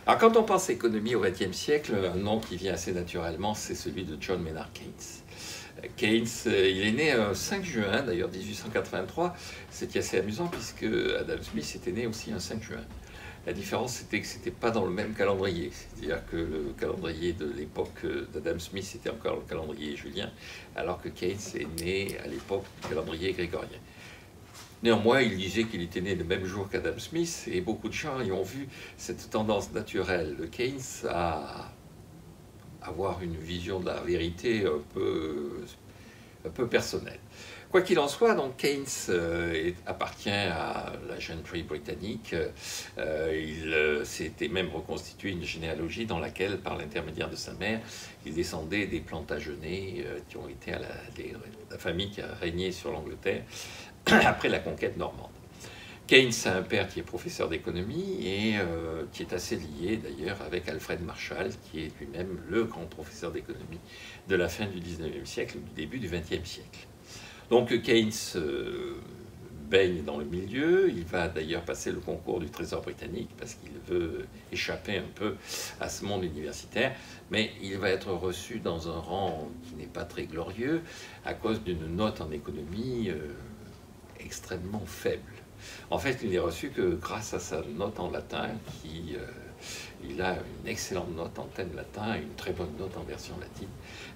Alors, quand on pense économie au XXe siècle, un nom qui vient assez naturellement, c'est celui de John Maynard Keynes. Keynes, il est né le 5 juin, d'ailleurs 1883. C'est assez amusant puisque Adam Smith était né aussi un 5 juin. La différence, c'était que ce n'était pas dans le même calendrier. C'est-à-dire que le calendrier de l'époque d'Adam Smith était encore le calendrier julien, alors que Keynes est né à l'époque du calendrier grégorien. Néanmoins, il disait qu'il était né le même jour qu'Adam Smith, et beaucoup de gens y ont vu cette tendance naturelle de Keynes à avoir une vision de la vérité un peu personnelle. Quoi qu'il en soit, donc Keynes appartient à la gentry britannique. Il s'était même reconstitué une généalogie dans laquelle, par l'intermédiaire de sa mère, il descendait des Plantagenets qui ont été la famille qui a régné sur l'Angleterre après la conquête normande. Keynes a un père qui est professeur d'économie et qui est assez lié d'ailleurs avec Alfred Marshall, qui est lui-même le grand professeur d'économie de la fin du 19e siècle, du début du 20e siècle. Donc Keynes baigne dans le milieu, il va d'ailleurs passer le concours du Trésor britannique parce qu'il veut échapper un peu à ce monde universitaire, mais il va être reçu dans un rang qui n'est pas très glorieux à cause d'une note en économie extrêmement faible. En fait, il n'est reçu que grâce à sa note en latin, il a une excellente note en thème latin et une très bonne note en version latine.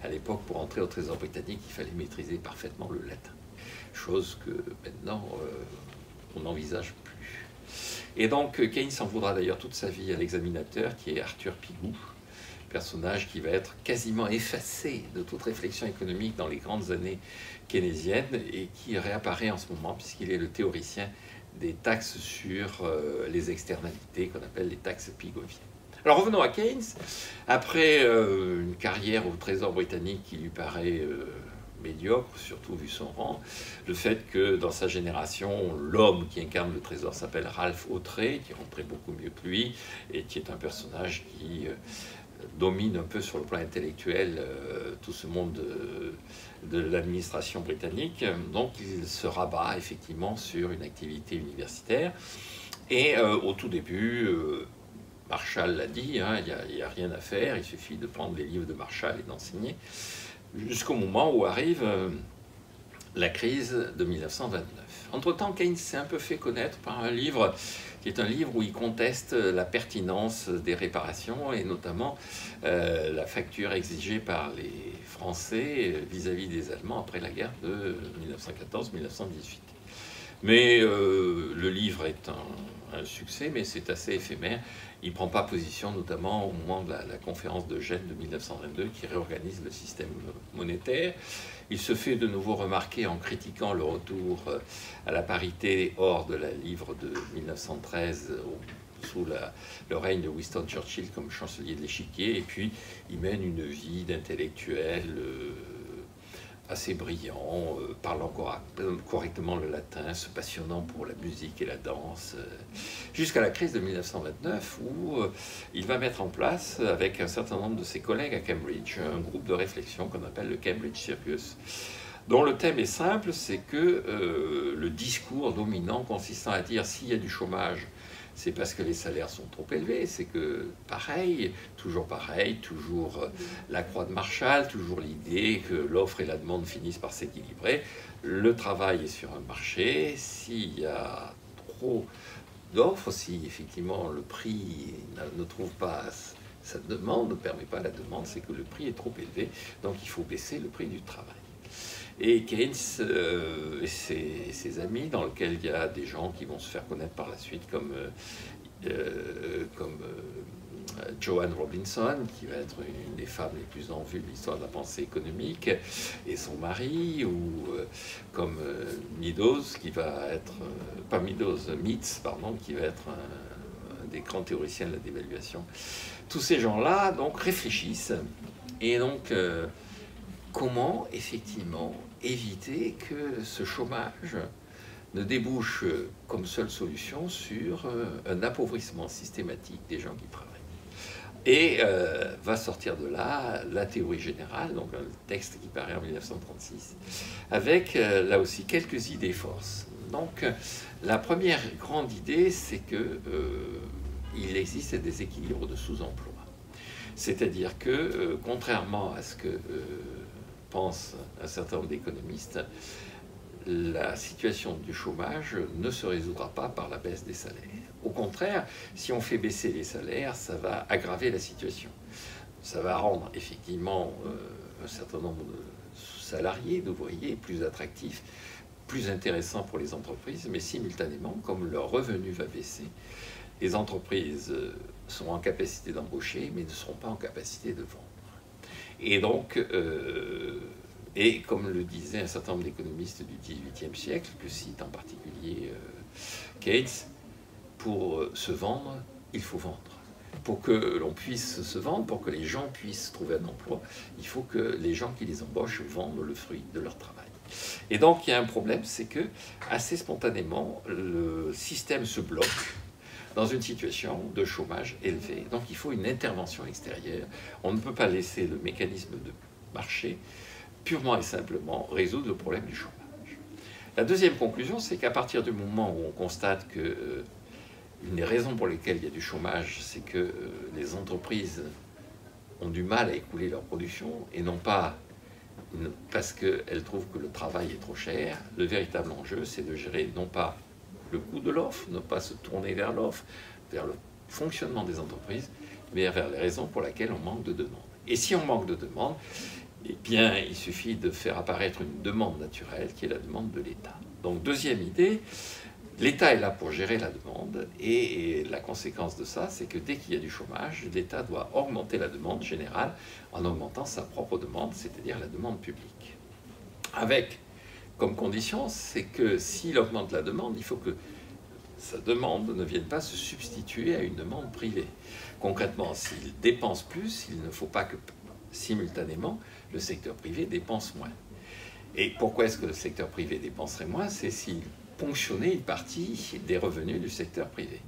À l'époque, pour entrer au Trésor britannique, il fallait maîtriser parfaitement le latin, chose que maintenant on n'envisage plus. Et donc Keynes en voudra d'ailleurs toute sa vie à l'examinateur, qui est Arthur Pigou, personnage qui va être quasiment effacé de toute réflexion économique dans les grandes années keynésiennes et qui réapparaît en ce moment puisqu'il est le théoricien des taxes sur les externalités qu'on appelle les taxes pigoviennes. Alors revenons à Keynes. Après une carrière au Trésor britannique qui lui paraît médiocre, surtout vu son rang, le fait que dans sa génération, l'homme qui incarne le Trésor s'appelle Ralph Autrey, qui rentrait beaucoup mieux que lui, et qui est un personnage qui domine un peu sur le plan intellectuel tout ce monde de l'administration britannique. Donc il se rabat effectivement sur une activité universitaire. Et au tout début, Marshall l'a dit, hein, il n'y a rien à faire, il suffit de prendre les livres de Marshall et d'enseigner, jusqu'au moment où arrive la crise de 1929. Entre-temps, Keynes s'est un peu fait connaître par un livre qui est un livre où il conteste la pertinence des réparations et notamment la facture exigée par les Français vis-à-vis des Allemands après la guerre de 1914-1918. Mais le livre est un succès, mais c'est assez éphémère. Il ne prend pas position, notamment au moment de la conférence de Gênes de 1922 qui réorganise le système monétaire. Il se fait de nouveau remarquer en critiquant le retour à la parité hors de la livre de 1913 sous le règne de Winston Churchill comme chancelier de l'échiquier. Et puis, il mène une vie d'intellectuel assez brillant, parlant correctement le latin, se passionnant pour la musique et la danse, jusqu'à la crise de 1929 où il va mettre en place, avec un certain nombre de ses collègues à Cambridge, un groupe de réflexion qu'on appelle le Cambridge Circus, dont le thème est simple, c'est que le discours dominant consistant à dire s'il y a du chômage, c'est parce que les salaires sont trop élevés, c'est que pareil, toujours la croix de Marshall, toujours l'idée que l'offre et la demande finissent par s'équilibrer. Le travail est sur un marché, s'il y a trop d'offres, si effectivement le prix ne trouve pas sa demande, ne permet pas la demande, c'est que le prix est trop élevé, donc il faut baisser le prix du travail. Et Keynes et ses amis, dans lesquels il y a des gens qui vont se faire connaître par la suite, comme Joanne Robinson, qui va être une des femmes les plus en vue de l'histoire de la pensée économique, et son mari, ou comme Meadows, qui va être, pas Meadows, Meads, pardon, qui va être un des grands théoriciens de la dévaluation. Tous ces gens-là, donc, réfléchissent, et donc, comment, effectivement, éviter que ce chômage ne débouche comme seule solution sur un appauvrissement systématique des gens qui travaillent. Et va sortir de là la théorie générale, donc un texte qui paraît en 1936, avec là aussi quelques idées forces. Donc la première grande idée, c'est que il existe des déséquilibres de sous-emploi. C'est-à-dire que, contrairement à ce que pense un certain nombre d'économistes, la situation du chômage ne se résoudra pas par la baisse des salaires. Au contraire, si on fait baisser les salaires, ça va aggraver la situation. Ça va rendre effectivement un certain nombre de salariés, d'ouvriers plus attractifs, plus intéressants pour les entreprises, mais simultanément, comme leur revenu va baisser, les entreprises seront en capacité d'embaucher, mais ne seront pas en capacité de vendre. Et donc, et comme le disait un certain nombre d'économistes du XVIIIe siècle, que cite en particulier Keynes, pour se vendre, il faut vendre. Pour que l'on puisse se vendre, pour que les gens puissent trouver un emploi, il faut que les gens qui les embauchent vendent le fruit de leur travail. Et donc il y a un problème, c'est que assez spontanément, le système se bloque dans une situation de chômage élevé. Donc il faut une intervention extérieure. On ne peut pas laisser le mécanisme de marché purement et simplement résoudre le problème du chômage. La deuxième conclusion, c'est qu'à partir du moment où on constate que une des raisons pour lesquelles il y a du chômage, c'est que les entreprises ont du mal à écouler leur production et non pas parce qu'elles trouvent que le travail est trop cher. Le véritable enjeu, c'est de gérer non pas le coût de l'offre, ne pas se tourner vers l'offre, vers le fonctionnement des entreprises, mais vers les raisons pour lesquelles on manque de demande. Et si on manque de demande, eh bien, il suffit de faire apparaître une demande naturelle qui est la demande de l'État. Donc, deuxième idée, l'État est là pour gérer la demande et la conséquence de ça, c'est que dès qu'il y a du chômage, l'État doit augmenter la demande générale en augmentant sa propre demande, c'est-à-dire la demande publique. Avec comme condition, c'est que s'il augmente la demande, il faut que sa demande ne vienne pas se substituer à une demande privée. Concrètement, s'il dépense plus, il ne faut pas que simultanément le secteur privé dépense moins. Et pourquoi est-ce que le secteur privé dépenserait moins? C'est s'il ponctionnait une partie des revenus du secteur privé.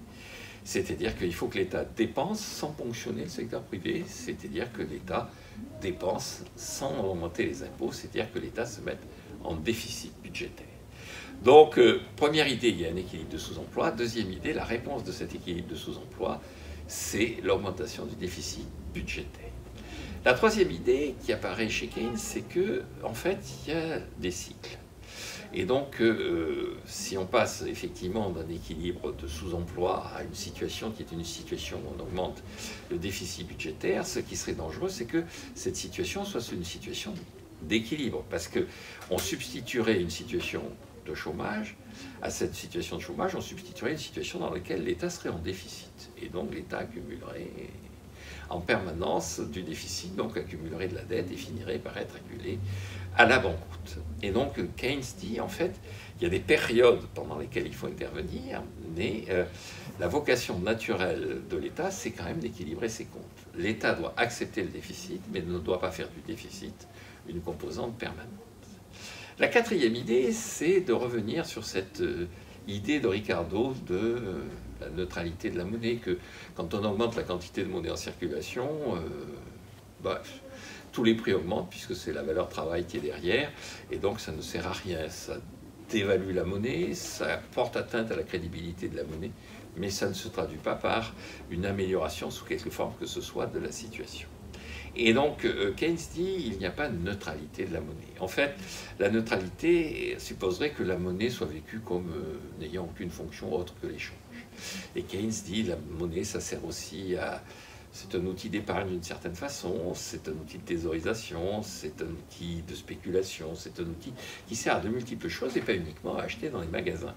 C'est-à-dire qu'il faut que l'État dépense sans ponctionner le secteur privé, c'est-à-dire que l'État dépense sans augmenter les impôts, c'est-à-dire que l'État se mette en déficit budgétaire. Donc, première idée, il y a un équilibre de sous-emploi. Deuxième idée, la réponse de cet équilibre de sous-emploi, c'est l'augmentation du déficit budgétaire. La troisième idée qui apparaît chez Keynes, c'est que, en fait, il y a des cycles. Et donc, si on passe effectivement d'un équilibre de sous-emploi à une situation qui est une situation où on augmente le déficit budgétaire, ce qui serait dangereux, c'est que cette situation soit une situation d'équilibre, parce qu'on substituerait une situation de chômage, à cette situation de chômage, on substituerait une situation dans laquelle l'État serait en déficit. Et donc l'État accumulerait en permanence du déficit, donc accumulerait de la dette et finirait par être acculé à la banqueroute. Et donc Keynes dit, en fait, il y a des périodes pendant lesquelles il faut intervenir, mais la vocation naturelle de l'État, c'est quand même d'équilibrer ses comptes. L'État doit accepter le déficit, mais ne doit pas faire du déficit une composante permanente. La quatrième idée, c'est de revenir sur cette idée de Ricardo de la neutralité de la monnaie, que quand on augmente la quantité de monnaie en circulation, tous les prix augmentent puisque c'est la valeur travail qui est derrière, et donc ça ne sert à rien. Ça dévalue la monnaie, ça porte atteinte à la crédibilité de la monnaie, mais ça ne se traduit pas par une amélioration sous quelque forme que ce soit de la situation. Et donc, Keynes dit il n'y a pas de neutralité de la monnaie. En fait, la neutralité supposerait que la monnaie soit vécue comme n'ayant aucune fonction autre que l'échange. Et Keynes dit la monnaie, ça sert aussi à... C'est un outil d'épargne d'une certaine façon, c'est un outil de thésaurisation, c'est un outil de spéculation, c'est un outil qui sert à de multiples choses et pas uniquement à acheter dans les magasins.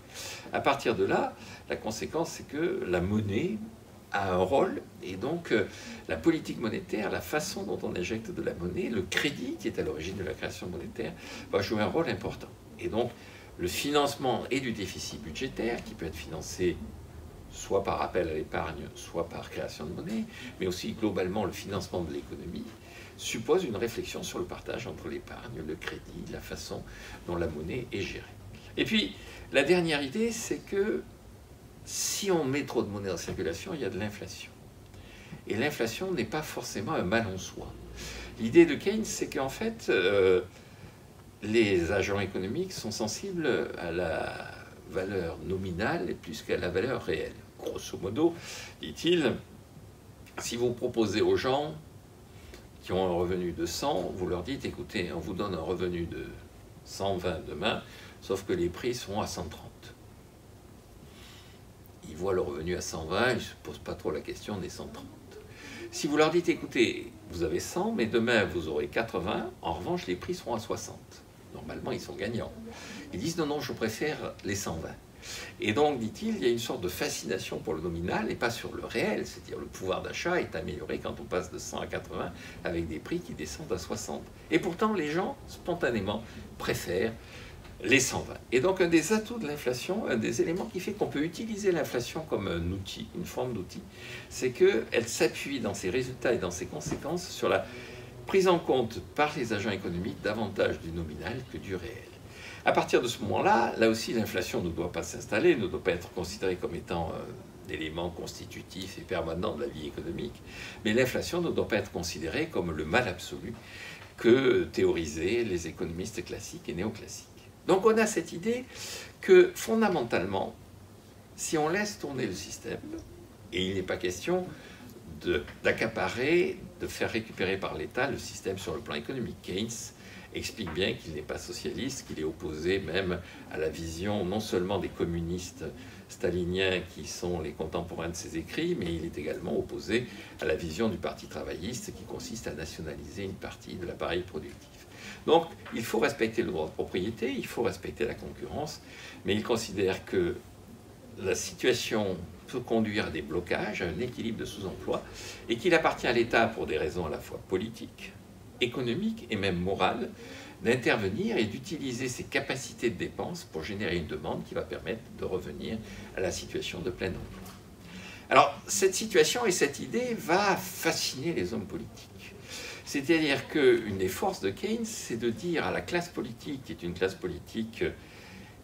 À partir de là, la conséquence, c'est que la monnaie a un rôle, et donc la politique monétaire, la façon dont on injecte de la monnaie, le crédit qui est à l'origine de la création monétaire, va jouer un rôle important. Et donc le financement et du déficit budgétaire, qui peut être financé soit par appel à l'épargne, soit par création de monnaie, mais aussi globalement le financement de l'économie, suppose une réflexion sur le partage entre l'épargne, le crédit, la façon dont la monnaie est gérée. Et puis la dernière idée, c'est que si on met trop de monnaie en circulation, il y a de l'inflation. Et l'inflation n'est pas forcément un mal en soi. L'idée de Keynes, c'est qu'en fait, les agents économiques sont sensibles à la valeur nominale plus qu'à la valeur réelle. grosso modo, dit-il, si vous proposez aux gens qui ont un revenu de 100, vous leur dites, écoutez, on vous donne un revenu de 120 demain, sauf que les prix seront à 130. Ils voient le revenu à 120, ils ne se posent pas trop la question des 130. Si vous leur dites, écoutez, vous avez 100, mais demain vous aurez 80, en revanche les prix seront à 60. Normalement, ils sont gagnants. Ils disent, non, non, je préfère les 120. Et donc, dit-il, il y a une sorte de fascination pour le nominal et pas sur le réel. C'est-à-dire le pouvoir d'achat est amélioré quand on passe de 100 à 80 avec des prix qui descendent à 60. Et pourtant, les gens, spontanément, préfèrent les 120. Et donc, un des atouts de l'inflation, un des éléments qui fait qu'on peut utiliser l'inflation comme un outil, une forme d'outil, c'est qu'elle s'appuie dans ses résultats et dans ses conséquences sur la prise en compte par les agents économiques davantage du nominal que du réel. À partir de ce moment-là, là aussi, l'inflation ne doit pas s'installer, ne doit pas être considérée comme étant un élément constitutif et permanent de la vie économique, mais l'inflation ne doit pas être considérée comme le mal absolu que théorisaient les économistes classiques et néoclassiques. Donc on a cette idée que fondamentalement, si on laisse tourner le système, et il n'est pas question d'accaparer, de faire récupérer par l'État le système sur le plan économique. Keynes explique bien qu'il n'est pas socialiste, qu'il est opposé même à la vision non seulement des communistes staliniens qui sont les contemporains de ses écrits, mais il est également opposé à la vision du Parti travailliste qui consiste à nationaliser une partie de l'appareil productif. Donc il faut respecter le droit de propriété, il faut respecter la concurrence, mais il considère que la situation peut conduire à des blocages, à un équilibre de sous-emploi, et qu'il appartient à l'État, pour des raisons à la fois politiques, économiques et même morales, d'intervenir et d'utiliser ses capacités de dépenses pour générer une demande qui va permettre de revenir à la situation de plein emploi. Alors, cette situation et cette idée va fasciner les hommes politiques. C'est-à-dire qu'une des forces de Keynes, c'est de dire à la classe politique, qui est une classe politique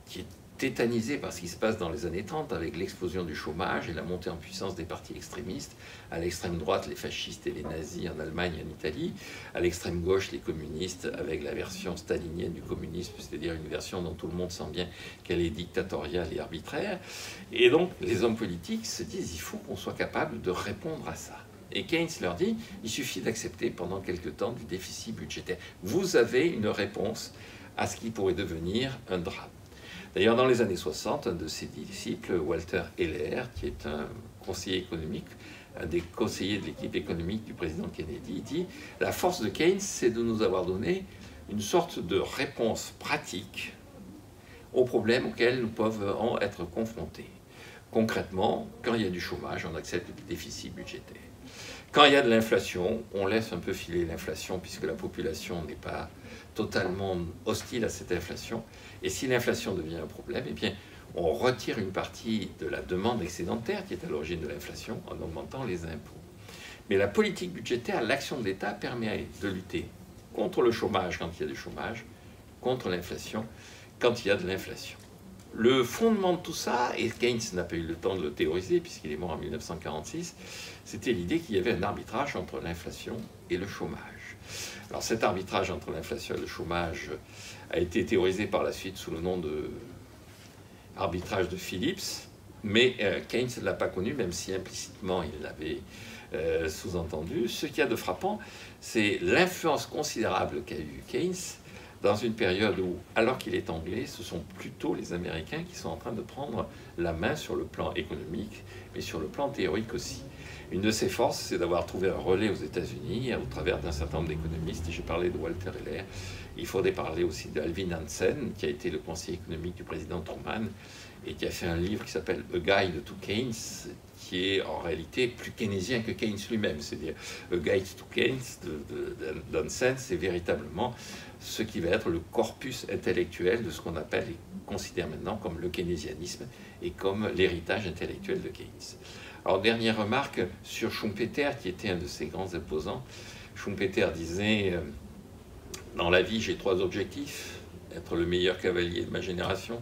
qui est tétanisée par ce qui se passe dans les années 30 avec l'explosion du chômage et la montée en puissance des partis extrémistes, à l'extrême droite les fascistes et les nazis en Allemagne et en Italie, à l'extrême gauche les communistes avec la version stalinienne du communisme, c'est-à-dire une version dont tout le monde sent bien qu'elle est dictatoriale et arbitraire. Et donc les hommes politiques se disent il faut qu'on soit capable de répondre à ça. Et Keynes leur dit, il suffit d'accepter pendant quelque temps du déficit budgétaire. Vous avez une réponse à ce qui pourrait devenir un drame. D'ailleurs, dans les années 60, un de ses disciples, Walter Heller, qui est un conseiller économique, un des conseillers de l'équipe économique du président Kennedy, dit « La force de Keynes, c'est de nous avoir donné une sorte de réponse pratique aux problèmes auxquels nous pouvons être confrontés. Concrètement, quand il y a du chômage, on accepte le déficit budgétaire. Quand il y a de l'inflation, on laisse un peu filer l'inflation puisque la population n'est pas totalement hostile à cette inflation. Et si l'inflation devient un problème, eh bien, on retire une partie de la demande excédentaire qui est à l'origine de l'inflation en augmentant les impôts. Mais la politique budgétaire, l'action de l'État permet de lutter contre le chômage quand il y a du chômage, contre l'inflation quand il y a de l'inflation. Le fondement de tout ça, et Keynes n'a pas eu le temps de le théoriser puisqu'il est mort en 1946, c'était l'idée qu'il y avait un arbitrage entre l'inflation et le chômage. Alors cet arbitrage entre l'inflation et le chômage a été théorisé par la suite sous le nom de arbitrage de Phillips, mais Keynes ne l'a pas connu, même si implicitement il l'avait sous-entendu. Ce qu'il y a de frappant, c'est l'influence considérable qu'a eu Keynes dans une période où, alors qu'il est anglais, ce sont plutôt les Américains qui sont en train de prendre la main sur le plan économique, mais sur le plan théorique aussi. Une de ses forces, c'est d'avoir trouvé un relais aux États-Unis au travers d'un certain nombre d'économistes. J'ai parlé de Walter Heller. Il faudrait parler aussi d'Alvin Hansen, qui a été le conseiller économique du président Truman et qui a fait un livre qui s'appelle A Guide to Keynes, qui est en réalité plus keynésien que Keynes lui-même. C'est-à-dire A Guide to Keynes d'Hansen, c'est véritablement ce qui va être le corpus intellectuel de ce qu'on appelle et considère maintenant comme le keynésianisme et comme l'héritage intellectuel de Keynes. Alors, dernière remarque sur Schumpeter, qui était un de ses grands opposants. Schumpeter disait dans la vie, j'ai 3 objectifs: être le meilleur cavalier de ma génération,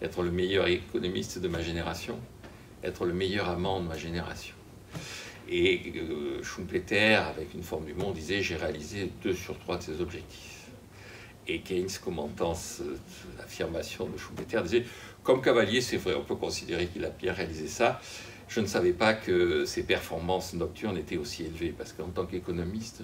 être le meilleur économiste de ma génération, être le meilleur amant de ma génération. Et Schumpeter, avec une forme d'humour, disait j'ai réalisé 2 sur 3 de ces objectifs. Et Keynes, commentant l'affirmation de Schumpeter, disait « Comme cavalier, c'est vrai, on peut considérer qu'il a bien réalisé ça. Je ne savais pas que ses performances nocturnes étaient aussi élevées, parce qu'en tant qu'économiste,